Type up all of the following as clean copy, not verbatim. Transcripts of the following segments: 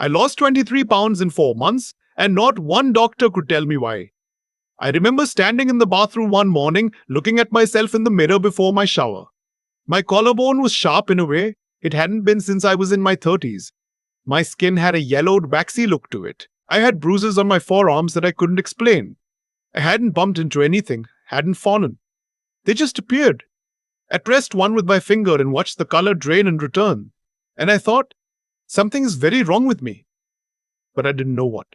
I lost 23 pounds in 4 months, and not one doctor could tell me why. I remember standing in the bathroom one morning, looking at myself in the mirror before my shower. My collarbone was sharp in a way it hadn't been since I was in my 30s. My skin had a yellowed, waxy look to it. I had bruises on my forearms that I couldn't explain. I hadn't bumped into anything, hadn't fallen. They just appeared. I pressed one with my finger and watched the color drain and return. And I thought, something is very wrong with me. But I didn't know what.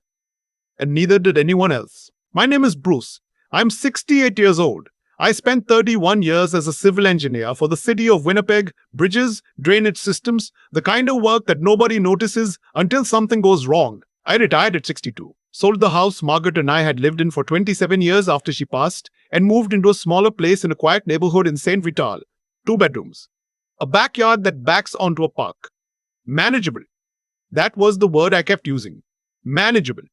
And neither did anyone else. My name is Bruce. I'm 68 years old. I spent 31 years as a civil engineer for the city of Winnipeg, bridges, drainage systems, the kind of work that nobody notices until something goes wrong. I retired at 62, sold the house Margaret and I had lived in for 27 years after she passed, and moved into a smaller place in a quiet neighborhood in St. Vital. 2 bedrooms. A backyard that backs onto a park. Manageable. That was the word I kept using. Manageable.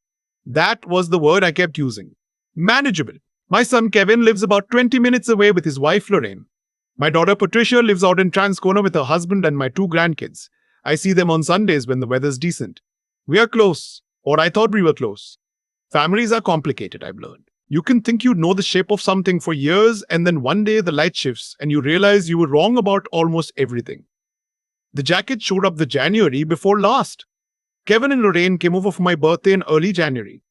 That was the word I kept using. Manageable. My son Kevin lives about 20 minutes away with his wife Lorraine. My daughter Patricia lives out in Transcona with her husband and my 2 grandkids. I see them on Sundays when the weather's decent. We are close, or I thought we were close. Families are complicated, I've learned. You can think you know the shape of something for years, and then one day the light shifts and you realize you were wrong about almost everything. The jacket showed up the January before last. Kevin and Lorraine came over for my birthday in early January.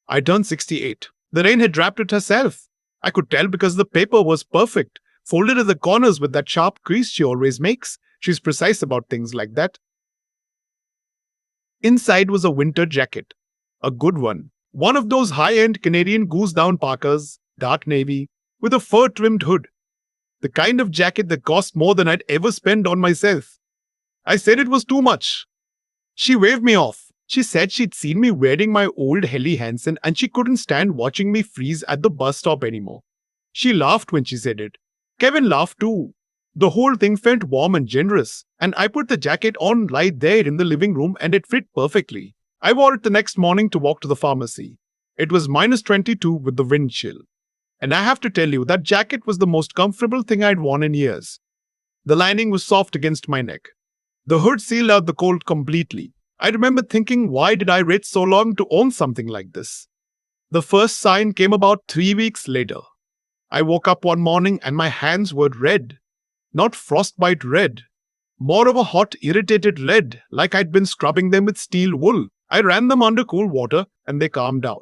I turned 68. Lorraine had wrapped it herself. I could tell because the paper was perfect, folded at the corners with that sharp crease she always makes. She's precise about things like that. Inside was a winter jacket. A good one. One of those high-end Canadian goose-down parkas, dark navy, with a fur-trimmed hood. The kind of jacket that cost more than I'd ever spend on myself. I said it was too much. She waved me off. She said she'd seen me wearing my old Helly Hansen and she couldn't stand watching me freeze at the bus stop anymore. She laughed when she said it. Kevin laughed too. The whole thing felt warm and generous, and I put the jacket on right there in the living room and it fit perfectly. I wore it the next morning to walk to the pharmacy. It was minus 22 with the wind chill. And I have to tell you, that jacket was the most comfortable thing I'd worn in years. The lining was soft against my neck. The hood sealed out the cold completely. I remember thinking, why did I wait so long to own something like this? The first sign came about 3 weeks later. I woke up one morning and my hands were red. Not frostbite red. More of a hot, irritated red, like I'd been scrubbing them with steel wool. I ran them under cool water and they calmed down.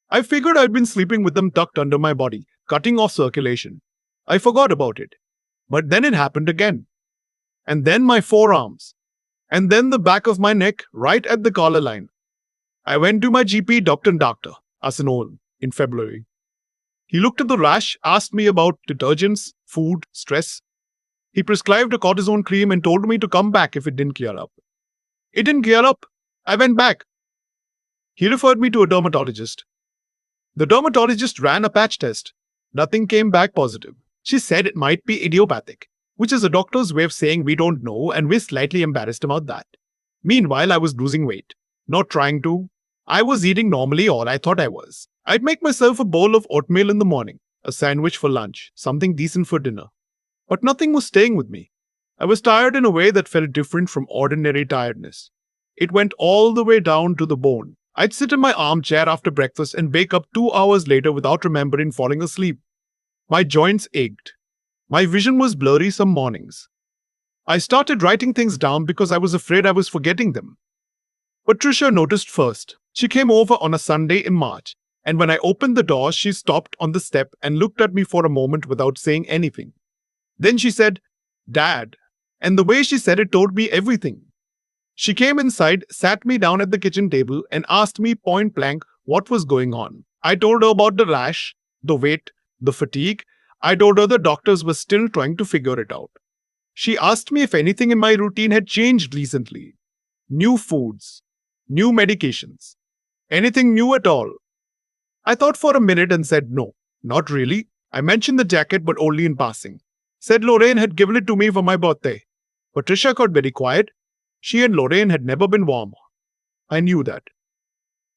I figured I'd been sleeping with them tucked under my body, cutting off circulation. I forgot about it. But then it happened again. And then my forearms. And then the back of my neck, right at the collar line. I went to my GP, Dr. Arsenal, in February. He looked at the rash, asked me about detergents, food, stress. He prescribed a cortisone cream and told me to come back if it didn't clear up. It didn't clear up. I went back. He referred me to a dermatologist. The dermatologist ran a patch test. Nothing came back positive. She said it might be idiopathic, which is a doctor's way of saying we don't know, and we're slightly embarrassed about that. Meanwhile, I was losing weight. Not trying to. I was eating normally, or I thought I was. I'd make myself a bowl of oatmeal in the morning, a sandwich for lunch, something decent for dinner. But nothing was staying with me. I was tired in a way that felt different from ordinary tiredness. It went all the way down to the bone. I'd sit in my armchair after breakfast and wake up 2 hours later without remembering falling asleep. My joints ached. My vision was blurry some mornings. I started writing things down because I was afraid I was forgetting them. Patricia noticed first. She came over on a Sunday in March, and when I opened the door, she stopped on the step and looked at me for a moment without saying anything. Then she said, "Dad," and the way she said it told me everything. She came inside, sat me down at the kitchen table, and asked me point blank what was going on. I told her about the rash, the weight, the fatigue. I told her the doctors were still trying to figure it out. She asked me if anything in my routine had changed recently. New foods, new medications, anything new at all. I thought for a minute and said no, not really. I mentioned the jacket but only in passing. Said Lorraine had given it to me for my birthday. Patricia got very quiet. She and Lorraine had never been warm. I knew that.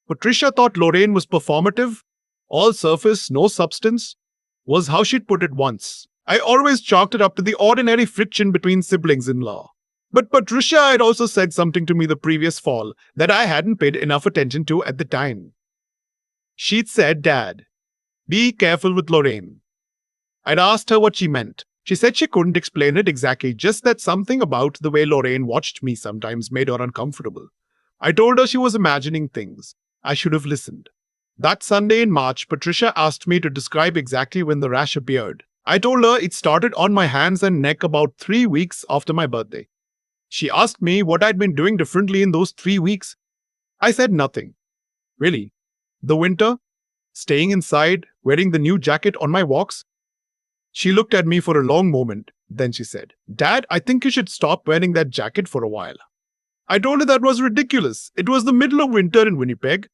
Patricia thought Lorraine was performative, all surface, no substance, was how she'd put it once. I always chalked it up to the ordinary friction between siblings-in-law. But Patricia had also said something to me the previous fall that I hadn't paid enough attention to at the time. She'd said, "Dad, be careful with Lorraine." I'd asked her what she meant. She said she couldn't explain it exactly, just that something about the way Lorraine watched me sometimes made her uncomfortable. I told her she was imagining things. I should have listened. That Sunday in March, Patricia asked me to describe exactly when the rash appeared. I told her it started on my hands and neck about 3 weeks after my birthday. She asked me what I'd been doing differently in those 3 weeks. I said nothing. Really? The winter? Staying inside, wearing the new jacket on my walks? She looked at me for a long moment. Then she said, "Dad, I think you should stop wearing that jacket for a while." I told her that was ridiculous. It was the middle of winter in Winnipeg.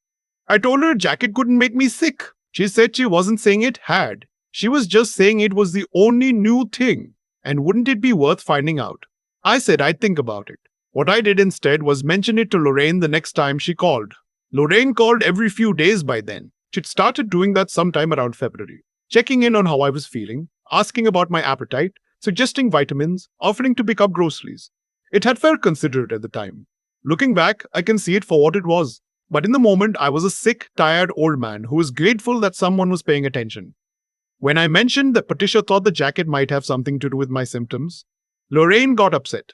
I told her a jacket couldn't make me sick. She said she wasn't saying it had. She was just saying it was the only new thing. And wouldn't it be worth finding out? I said I'd think about it. What I did instead was mention it to Lorraine the next time she called. Lorraine called every few days by then. She'd started doing that sometime around February, checking in on how I was feeling, asking about my appetite, suggesting vitamins, offering to pick up groceries. It had felt considerate at the time. Looking back, I can see it for what it was. But in the moment, I was a sick, tired old man who was grateful that someone was paying attention. When I mentioned that Patricia thought the jacket might have something to do with my symptoms, Lorraine got upset.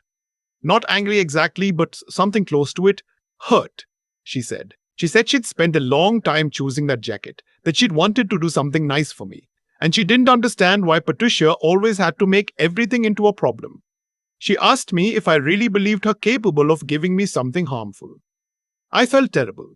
Not angry exactly, but something close to it. Hurt, she said. She said she'd spent a long time choosing that jacket, that she'd wanted to do something nice for me. And she didn't understand why Patricia always had to make everything into a problem. She asked me if I really believed her capable of giving me something harmful. I felt terrible.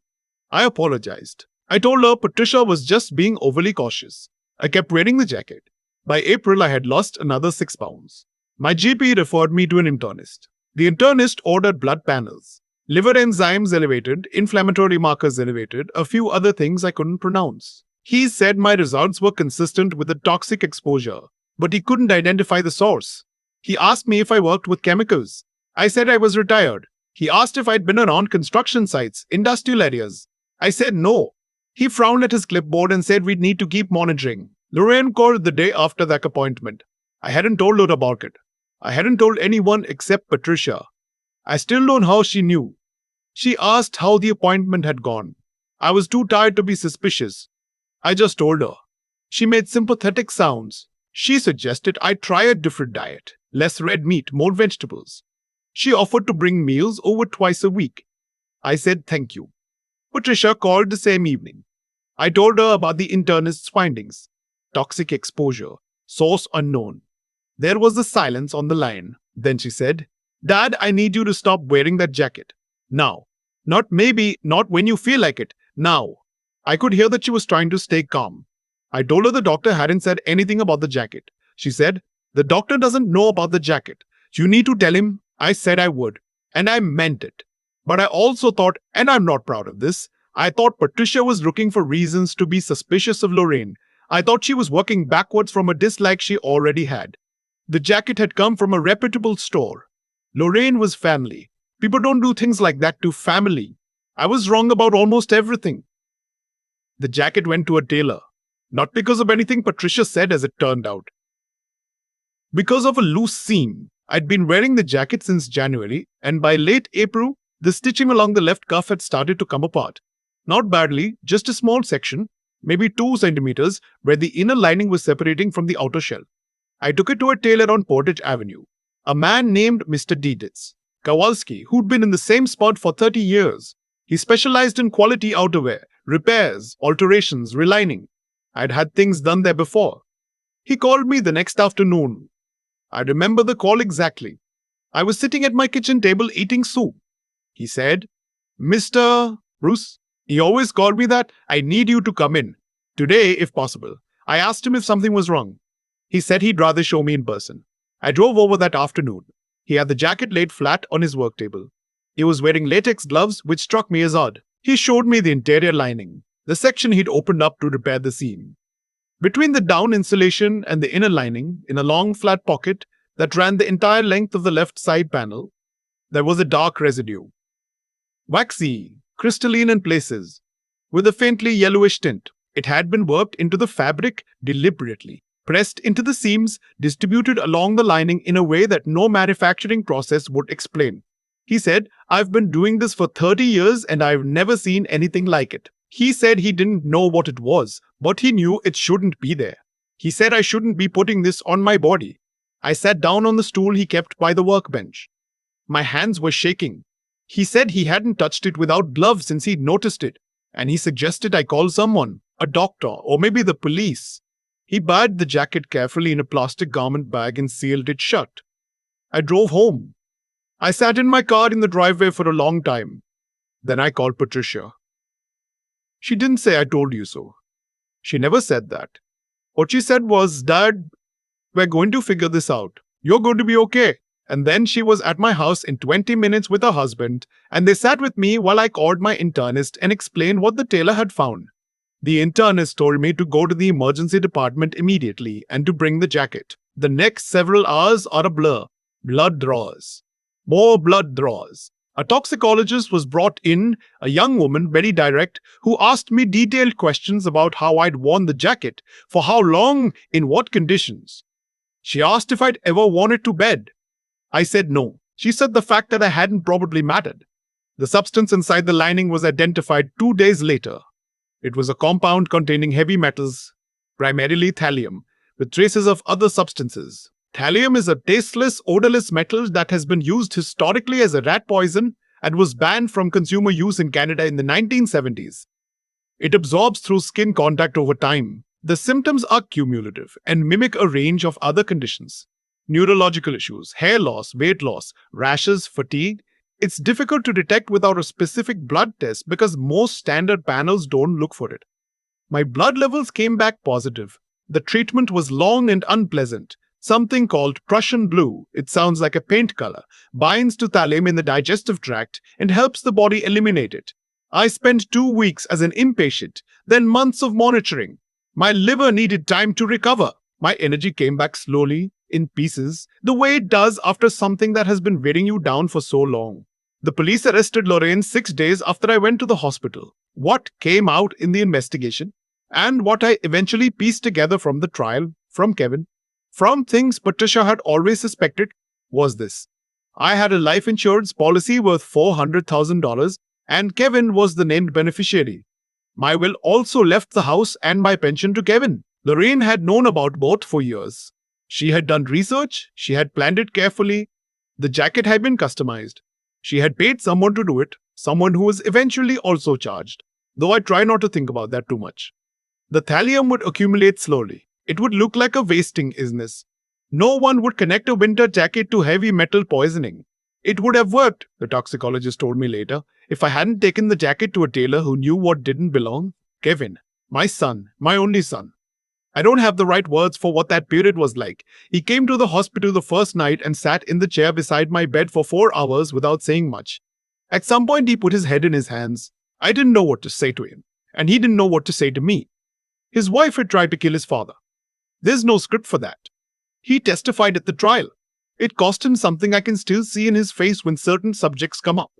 I apologized. I told her Patricia was just being overly cautious. I kept wearing the jacket. By April, I had lost another 6 pounds. My GP referred me to an internist. The internist ordered blood panels. Liver enzymes elevated, inflammatory markers elevated, a few other things I couldn't pronounce. He said my results were consistent with a toxic exposure, but he couldn't identify the source. He asked me if I worked with chemicals. I said I was retired. He asked if I'd been around construction sites, industrial areas. I said no. He frowned at his clipboard and said we'd need to keep monitoring. Lorraine called the day after that appointment. I hadn't told her about it. I hadn't told anyone except Patricia. I still don't know how she knew. She asked how the appointment had gone. I was too tired to be suspicious. I just told her. She made sympathetic sounds. She suggested I try a different diet, less red meat, more vegetables. She offered to bring meals over twice a week. I said thank you. Patricia called the same evening. I told her about the internist's findings. Toxic exposure. Source unknown. There was a silence on the line. Then she said, "Dad, I need you to stop wearing that jacket. Now. Not maybe, not when you feel like it. Now." I could hear that she was trying to stay calm. I told her the doctor hadn't said anything about the jacket. She said, "The doctor doesn't know about the jacket. You need to tell him." I said I would. And I meant it. But I also thought, and I'm not proud of this, I thought Patricia was looking for reasons to be suspicious of Lorraine. I thought she was working backwards from a dislike she already had. The jacket had come from a reputable store. Lorraine was family. People don't do things like that to family. I was wrong about almost everything. The jacket went to a tailor. Not because of anything Patricia said, as it turned out. Because of a loose seam. I'd been wearing the jacket since January, and by late April, the stitching along the left cuff had started to come apart. Not badly, just a small section, maybe 2 centimeters, where the inner lining was separating from the outer shell. I took it to a tailor on Portage Avenue, a man named Mr. Deditz Kowalski, who'd been in the same spot for 30 years. He specialized in quality outerwear, repairs, alterations, relining. I'd had things done there before. He called me the next afternoon. I remember the call exactly. I was sitting at my kitchen table eating soup. He said, "Mr. Bruce," he always called me that, "I need you to come in. Today, if possible." I asked him if something was wrong. He said he'd rather show me in person. I drove over that afternoon. He had the jacket laid flat on his work table. He was wearing latex gloves, which struck me as odd. He showed me the interior lining, the section he'd opened up to repair the seam. Between the down insulation and the inner lining, in a long flat pocket that ran the entire length of the left side panel, there was a dark residue. Waxy, crystalline in places, with a faintly yellowish tint. It had been worked into the fabric deliberately. pressed into the seams, distributed along the lining in a way that no manufacturing process would explain. He said, "I've been doing this for 30 years and I've never seen anything like it." He said he didn't know what it was, but he knew it shouldn't be there. He said I shouldn't be putting this on my body. I sat down on the stool he kept by the workbench. My hands were shaking. He said he hadn't touched it without gloves since he'd noticed it, and he suggested I call someone, a doctor, or maybe the police. He bagged the jacket carefully in a plastic garment bag and sealed it shut. I drove home. I sat in my car in the driveway for a long time. Then I called Patricia. She didn't say I told you so. She never said that. What she said was, "Dad, we're going to figure this out. You're going to be okay." And then she was at my house in 20 minutes with her husband, and they sat with me while I called my internist and explained what the tailor had found. The internist told me to go to the emergency department immediately and to bring the jacket. The next several hours are a blur. Blood draws. More blood draws. A toxicologist was brought in, a young woman, very direct, who asked me detailed questions about how I'd worn the jacket, for how long, in what conditions. She asked if I'd ever worn it to bed. I said no. She said the fact that I hadn't probably mattered. The substance inside the lining was identified 2 days later. It was a compound containing heavy metals, primarily thallium, with traces of other substances. Thallium is a tasteless, odorless metal that has been used historically as a rat poison and was banned from consumer use in Canada in the 1970s. It absorbs through skin contact over time. The symptoms are cumulative and mimic a range of other conditions. Neurological issues, hair loss, weight loss, rashes, fatigue. It's difficult to detect without a specific blood test because most standard panels don't look for it. My blood levels came back positive. The treatment was long and unpleasant. Something called Prussian blue, it sounds like a paint color, binds to thallium in the digestive tract and helps the body eliminate it. I spent 2 weeks as an inpatient, then months of monitoring. My liver needed time to recover. My energy came back slowly, in pieces, the way it does after something that has been wearing you down for so long. The police arrested Lorraine 6 days after I went to the hospital. What came out in the investigation, and what I eventually pieced together from the trial, from Kevin, from things Patricia had always suspected, was this. I had a life insurance policy worth $400,000, and Kevin was the named beneficiary. My will also left the house and my pension to Kevin. Lorraine had known about both for years. She had done research, she had planned it carefully. The jacket had been customized. She had paid someone to do it, someone who was eventually also charged, though I try not to think about that too much. The thallium would accumulate slowly. It would look like a wasting illness. No one would connect a winter jacket to heavy metal poisoning. It would have worked, the toxicologist told me later, if I hadn't taken the jacket to a tailor who knew what didn't belong. Kevin, my son, my only son. I don't have the right words for what that period was like. He came to the hospital the first night and sat in the chair beside my bed for 4 hours without saying much. At some point he put his head in his hands. I didn't know what to say to him, and he didn't know what to say to me. His wife had tried to kill his father. There's no script for that. He testified at the trial. It cost him something I can still see in his face when certain subjects come up.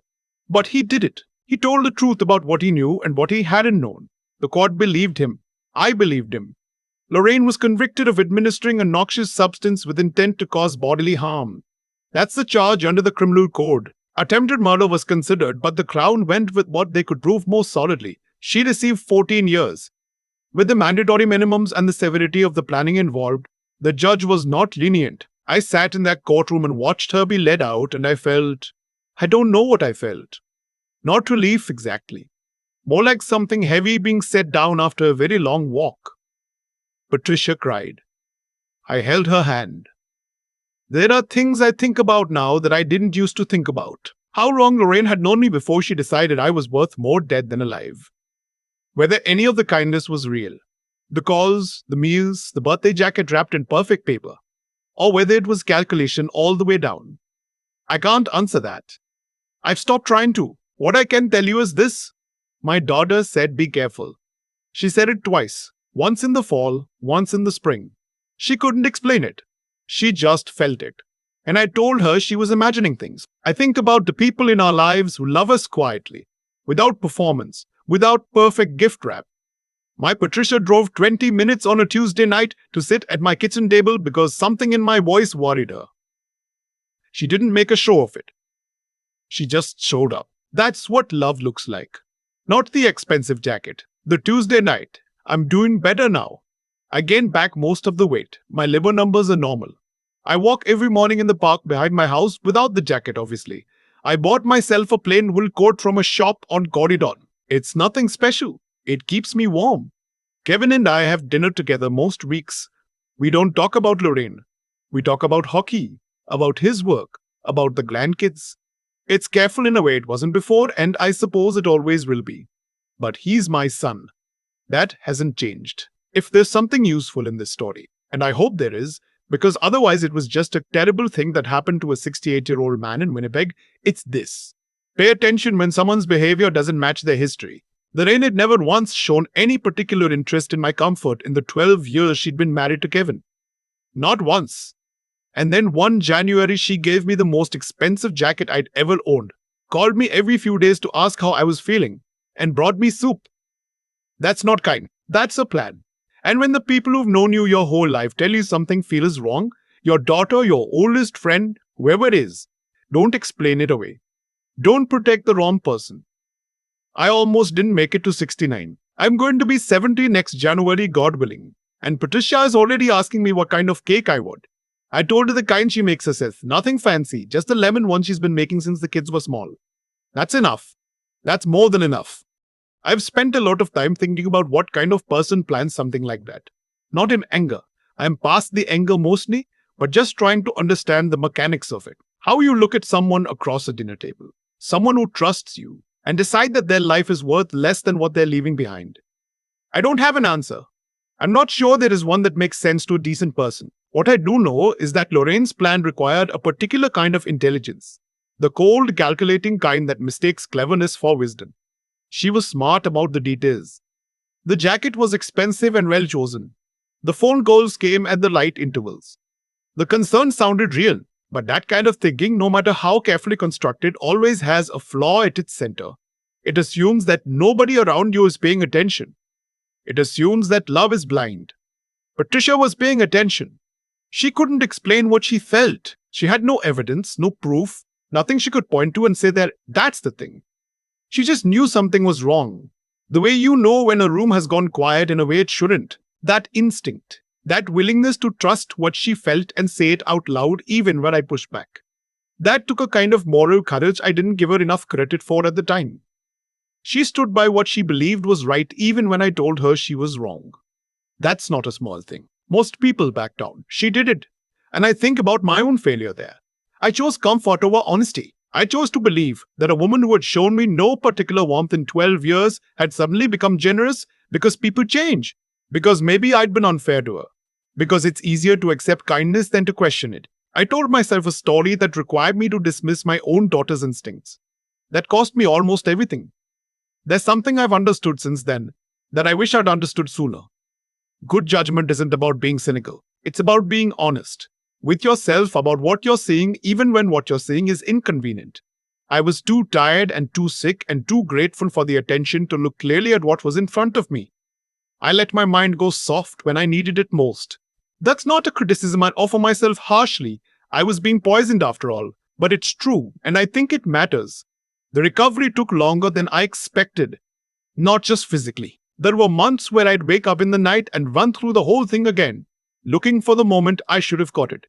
But he did it. He told the truth about what he knew and what he hadn't known. The court believed him. I believed him. Lorraine was convicted of administering a noxious substance with intent to cause bodily harm. That's the charge under the criminal code. Attempted murder was considered, but the Crown went with what they could prove most solidly. She received 14 years. With the mandatory minimums and the severity of the planning involved, the judge was not lenient. I sat in that courtroom and watched her be led out, and I don't know what I felt. Not relief exactly. More like something heavy being set down after a very long walk. Patricia cried. I held her hand. There are things I think about now that I didn't used to think about. How long Lorraine had known me before she decided I was worth more dead than alive. Whether any of the kindness was real. The calls, the meals, the birthday jacket wrapped in perfect paper. Or whether it was calculation all the way down. I can't answer that. I've stopped trying to. What I can tell you is this. My daughter said be careful. She said it twice. Once in the fall, once in the spring. She couldn't explain it. She just felt it. And I told her she was imagining things. I think about the people in our lives who love us quietly, without performance, without perfect gift wrap. My Patricia drove 20 minutes on a Tuesday night to sit at my kitchen table because something in my voice worried her. She didn't make a show of it. She just showed up. That's what love looks like. Not the expensive jacket. The Tuesday night. I'm doing better now. I gained back most of the weight. My liver numbers are normal. I walk every morning in the park behind my house without the jacket, obviously. I bought myself a plain wool coat from a shop on Corridon. It's nothing special. It keeps me warm. Kevin and I have dinner together most weeks. We don't talk about Lorraine. We talk about hockey, about his work, about the grandkids. It's careful in a way it wasn't before, and I suppose it always will be. But he's my son. That hasn't changed. If there's something useful in this story, and I hope there is, because otherwise it was just a terrible thing that happened to a 68-year-old man in Winnipeg, it's this. Pay attention when someone's behavior doesn't match their history. Lorraine had never once shown any particular interest in my comfort in the 12 years she'd been married to Kevin. Not once. And then one January she gave me the most expensive jacket I'd ever owned, called me every few days to ask how I was feeling, and brought me soup. That's not kind. That's a plan. And when the people who've known you your whole life tell you something feels wrong, your daughter, your oldest friend, whoever it is, don't explain it away. Don't protect the wrong person. I almost didn't make it to 69. I'm going to be 70 next January, God willing. And Patricia is already asking me what kind of cake I want. I told her the kind she makes herself. Nothing fancy, just the lemon one she's been making since the kids were small. That's enough. That's more than enough. I've spent a lot of time thinking about what kind of person plans something like that. Not in anger. I'm past the anger mostly, but just trying to understand the mechanics of it. How you look at someone across a dinner table. Someone who trusts you, and decide that their life is worth less than what they're leaving behind. I don't have an answer. I'm not sure there is one that makes sense to a decent person. What I do know is that Lorraine's plan required a particular kind of intelligence. The cold, calculating kind that mistakes cleverness for wisdom. She was smart about the details. The jacket was expensive and well chosen. The phone calls came at the right intervals. The concern sounded real, but that kind of thinking, no matter how carefully constructed, always has a flaw at its center. It assumes that nobody around you is paying attention. It assumes that love is blind. Patricia was paying attention. She couldn't explain what she felt. She had no evidence, no proof, nothing she could point to and say that that's the thing. She just knew something was wrong. The way you know when a room has gone quiet in a way it shouldn't. That instinct. That willingness to trust what she felt and say it out loud even when I pushed back. That took a kind of moral courage I didn't give her enough credit for at the time. She stood by what she believed was right even when I told her she was wrong. That's not a small thing. Most people back down. She did it. And I think about my own failure there. I chose comfort over honesty. I chose to believe that a woman who had shown me no particular warmth in 12 years had suddenly become generous because people change. Because maybe I'd been unfair to her. Because it's easier to accept kindness than to question it. I told myself a story that required me to dismiss my own daughter's instincts. That cost me almost everything. There's something I've understood since then that I wish I'd understood sooner. Good judgment isn't about being cynical. It's about being honest with yourself about what you're seeing, even when what you're seeing is inconvenient. I was too tired and too sick and too grateful for the attention to look clearly at what was in front of me. I let my mind go soft when I needed it most. That's not a criticism I offer myself harshly. I was being poisoned after all. But it's true, and I think it matters. The recovery took longer than I expected. Not just physically. There were months where I'd wake up in the night and run through the whole thing again, looking for the moment I should have caught it.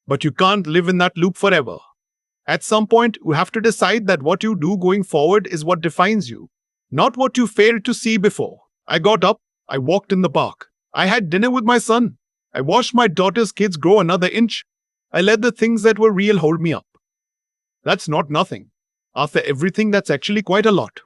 But you can't live in that loop forever. At some point, you have to decide that what you do going forward is what defines you, not what you failed to see before. I got up, I walked in the park. I had dinner with my son. I watched my daughter's kids grow another inch. I let the things that were real hold me up. That's not nothing. After everything, that's actually quite a lot.